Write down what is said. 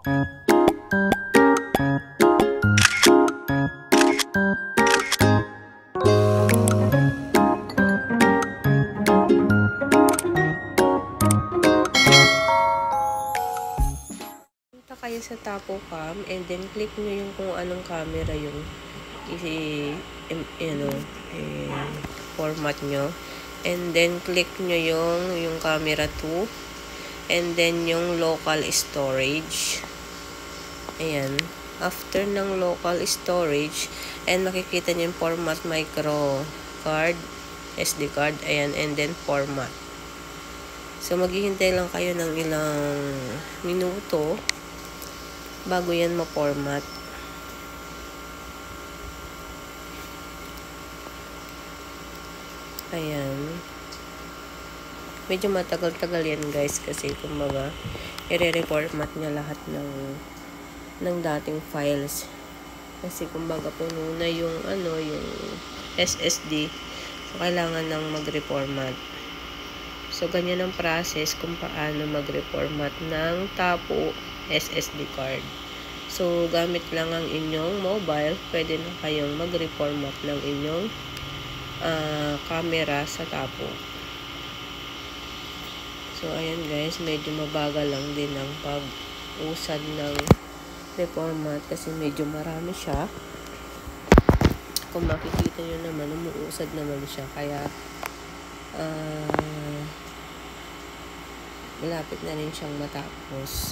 Kayo sa Tapo Cam and then click nyo yung kung anong camera yung format nyo, and then click nyo yung camera 2 and then yung local storage. Ayan, after ng local storage and makikita nyo yung format micro card, SD card, ayan, and then format. So maghihintay lang kayo ng ilang minuto bago yan ma-format. Ayan. Medyo matagal-tagal yan guys kasi kumbaga i-reformat niya lahat ng dating files. Kasi kumbaga puno na yung yung SSD. So kailangan nang mag-reformat. So ganyan ang process kung paano mag-reformat ng Tapo SSD card. So, gamit lang ang inyong mobile, pwede na kayong mag-reformat ng inyong camera sa Tapo. So, ayan guys, medyo mabagal lang din ang pag-usad ng reformat kasi medyo marami siya. Kung makikita nyo naman, umuusad naman siya. Kaya, malapit na rin siyang matapos.